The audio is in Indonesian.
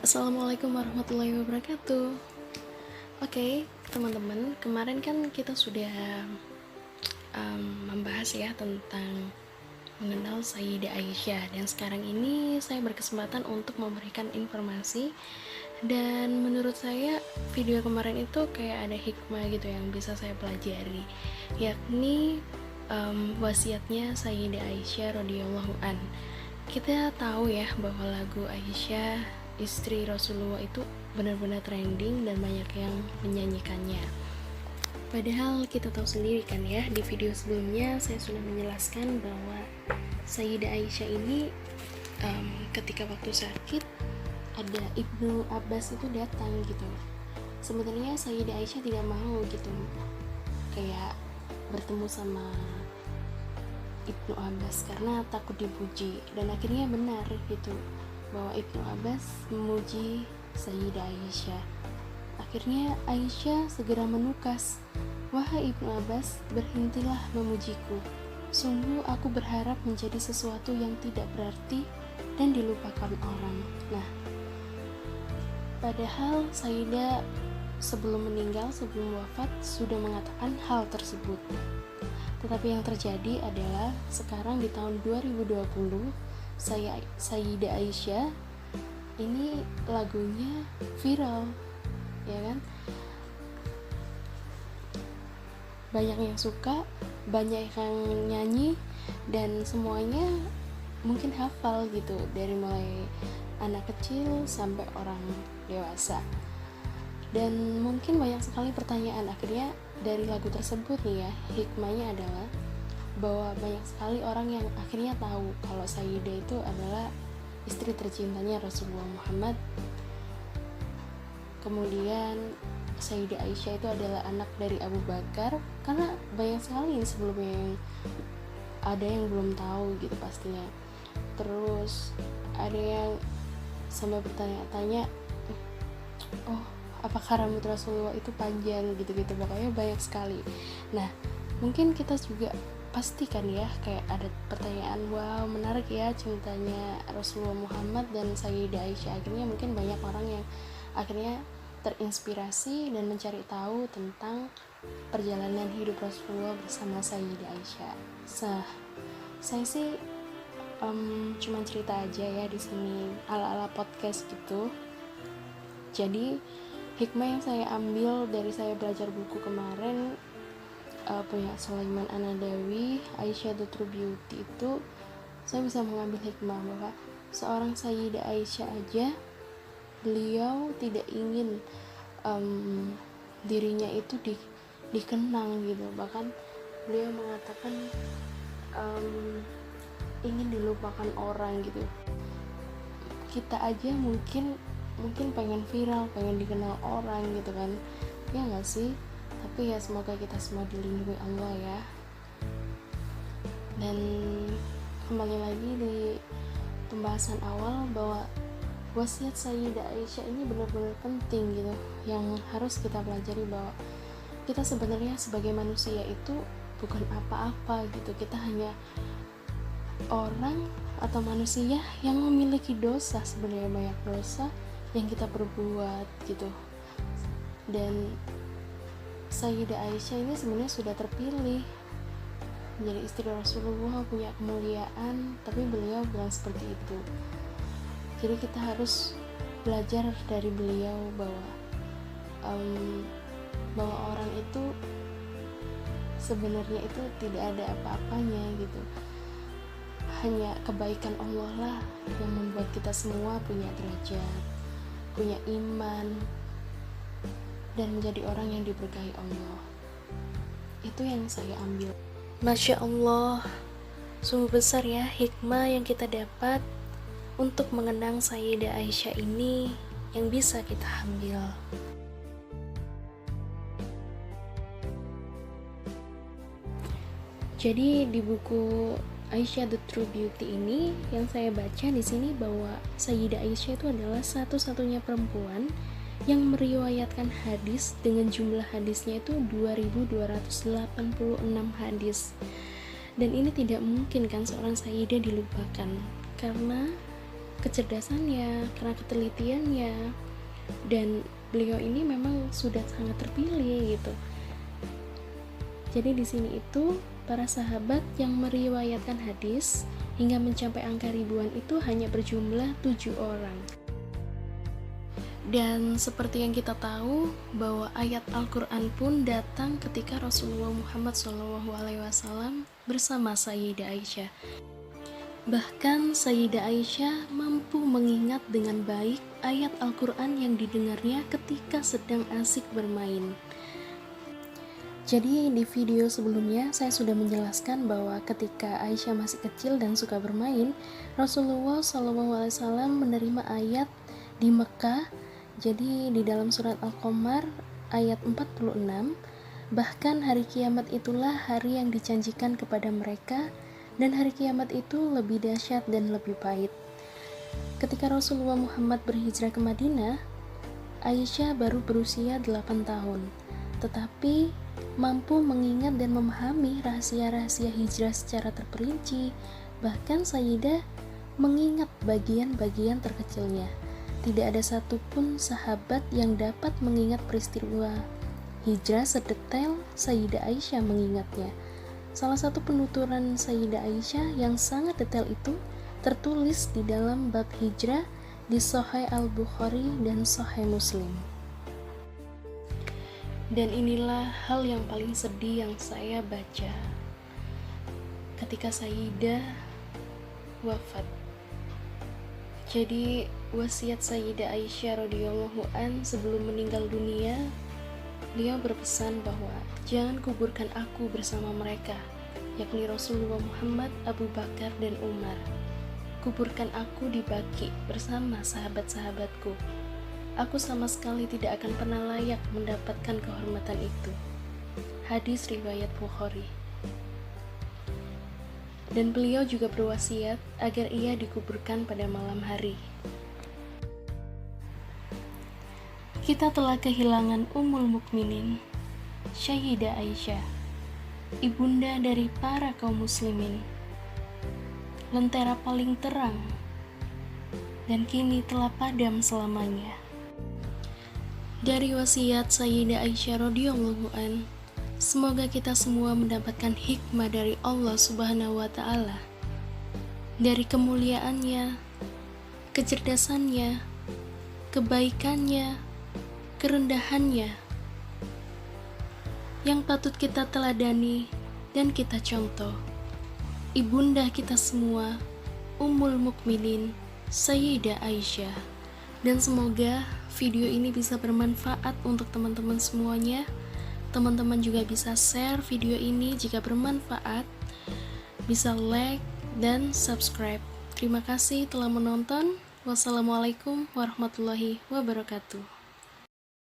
Assalamualaikum warahmatullahi wabarakatuh. Oke, teman-teman, kemarin kan kita sudah membahas ya tentang mengenal Sayyidah Aisyah, dan sekarang ini saya berkesempatan untuk memberikan informasi. Dan menurut saya video kemarin itu kayak ada hikmah gitu yang bisa saya pelajari, yakni wasiatnya Sayyidah Aisyah radhiyallahu an. Kita tahu ya bahwa lagu Aisyah istri Rasulullah itu benar-benar trending dan banyak yang menyanyikannya. Padahal kita tahu sendiri kan ya, di video sebelumnya saya sudah menjelaskan bahwa Sayyidah Aisyah ini ketika waktu sakit ada Ibnu Abbas itu datang gitu. Sebenarnya Sayyidah Aisyah tidak mau gitu kayak bertemu sama Ibnu Abbas karena takut dipuji, dan akhirnya benar gitu bahwa Ibnu Abbas memuji Sayyidah Aisyah. Akhirnya Aisyah segera menukas, "Wahai Ibnu Abbas, berhentilah memujiku. Sungguh aku berharap menjadi sesuatu yang tidak berarti dan dilupakan orang." Nah, padahal Sayyidah sebelum meninggal, sebelum wafat sudah mengatakan hal tersebut. Tetapi yang terjadi adalah sekarang di tahun 2020 Sayyidah Aisyah ini lagunya viral, ya kan? Banyak yang suka, banyak yang nyanyi, dan semuanya mungkin hafal gitu, dari mulai anak kecil sampai orang dewasa. Dan mungkin banyak sekali pertanyaan. Akhirnya dari lagu tersebut nih ya, hikmahnya adalah bahwa banyak sekali orang yang akhirnya tahu kalau Sayyidah itu adalah istri tercintanya Rasulullah Muhammad. Kemudian Sayyidah Aisyah itu adalah anak dari Abu Bakar, karena banyak sekali sebelumnya yang ada yang belum tahu gitu pastinya. Terus ada yang sampai bertanya-tanya, oh apakah rambut Rasulullah itu panjang gitu-gitu, pokoknya banyak sekali. Nah, mungkin kita juga pastikan ya kayak ada pertanyaan, wow menarik ya ceritanya Rasulullah Muhammad dan Sayyidah Aisyah. Akhirnya mungkin banyak orang yang akhirnya terinspirasi dan mencari tahu tentang perjalanan hidup Rasulullah bersama Sayyidah Aisyah. Saya sih cuma cerita aja ya di sini ala-ala podcast gitu. Jadi hikmah yang saya ambil dari saya belajar buku kemarin, punya Sulaiman An-Nadawi, Aisyah The True Beauty, itu saya bisa mengambil hikmah bahwa seorang Sayyidah Aisyah aja beliau tidak ingin dirinya itu dikenang gitu, bahkan beliau mengatakan ingin dilupakan orang gitu. Kita aja mungkin pengen viral, pengen dikenal orang gitu kan, ya nggak sih? Tapi ya semoga kita semua dilindungi Allah ya. Dan kembali lagi di pembahasan awal bahwa wasiat Sayyidah Aisyah ini benar-benar penting gitu, yang harus kita pelajari bahwa kita sebenarnya sebagai manusia itu bukan apa-apa gitu. Kita hanya orang atau manusia yang memiliki dosa, sebenarnya banyak dosa yang kita perbuat gitu. Dan Sayyidah Aisyah ini sebenarnya sudah terpilih menjadi istri Rasulullah, punya kemuliaan, tapi beliau bilang seperti itu. Jadi kita harus belajar dari beliau bahwa orang itu sebenarnya itu tidak ada apa-apanya gitu. Hanya kebaikan Allah lah yang membuat kita semua punya derajat, punya iman, dan menjadi orang yang diberkahi Allah. Itu yang saya ambil. Masya Allah, sungguh besar ya hikmah yang kita dapat untuk mengenang Sayyidah Aisyah ini yang bisa kita ambil. Jadi di buku Aisyah The True Beauty ini yang saya baca di sini bahwa Sayyidah Aisyah itu adalah satu-satunya perempuan yang meriwayatkan hadis dengan jumlah hadisnya itu 2286 hadis. Dan ini tidak mungkin kan seorang Sayyidah dilupakan, karena kecerdasannya, karena ketelitiannya, dan beliau ini memang sudah sangat terpilih gitu. Jadi di sini itu para sahabat yang meriwayatkan hadis hingga mencapai angka ribuan itu hanya berjumlah 7 orang. Dan seperti yang kita tahu bahwa ayat Al-Quran pun datang ketika Rasulullah Muhammad SAW bersama Sayyidah Aisyah. Bahkan Sayyidah Aisyah mampu mengingat dengan baik ayat Al-Quran yang didengarnya ketika sedang asik bermain. Jadi di video sebelumnya saya sudah menjelaskan bahwa ketika Aisyah masih kecil dan suka bermain, Rasulullah SAW menerima ayat di Mekah. Jadi di dalam surat Al-Qamar ayat 46, bahkan hari kiamat itulah hari yang dijanjikan kepada mereka, dan hari kiamat itu lebih dahsyat dan lebih pahit. Ketika Rasulullah Muhammad berhijrah ke Madinah, Aisyah baru berusia 8 tahun, tetapi mampu mengingat dan memahami rahasia-rahasia hijrah secara terperinci. Bahkan Sayyidah mengingat bagian-bagian terkecilnya. Tidak ada satupun sahabat yang dapat mengingat peristiwa hijrah sedetail Sayyidah Aisyah mengingatnya. Salah satu penuturan Sayyidah Aisyah yang sangat detail itu tertulis di dalam bab hijrah di Sahih Al-Bukhari dan Sahih Muslim. Dan inilah hal yang paling sedih yang saya baca ketika Sayyidah wafat. Jadi wasiat Sayyidah Aisyah radhiyallahu an sebelum meninggal dunia, beliau berpesan bahwa jangan kuburkan aku bersama mereka, yakni Rasulullah Muhammad, Abu Bakar dan Umar. Kuburkan aku di Baqi bersama sahabat-sahabatku. Aku sama sekali tidak akan pernah layak mendapatkan kehormatan itu. Hadis riwayat Bukhari. Dan beliau juga berwasiat agar ia dikuburkan pada malam hari. Kita telah kehilangan Ummul Mukminin, Sayyidah Aisyah, ibunda dari para kaum muslimin, lentera paling terang, dan kini telah padam selamanya. Dari wasiat Sayyidah Aisyah radhiyallahu an, semoga kita semua mendapatkan hikmah dari Allah Subhanahu wa Ta'ala, dari kemuliaannya, kecerdasannya, kebaikannya, kerendahannya, yang patut kita teladani dan kita contoh. Ibunda kita semua, Ummul Mukminin, Sayyidah Aisyah. Dan semoga video ini bisa bermanfaat untuk teman-teman semuanya. Teman-teman juga bisa share video ini jika bermanfaat, bisa like dan subscribe. Terima kasih telah menonton. Wassalamualaikum warahmatullahi wabarakatuh.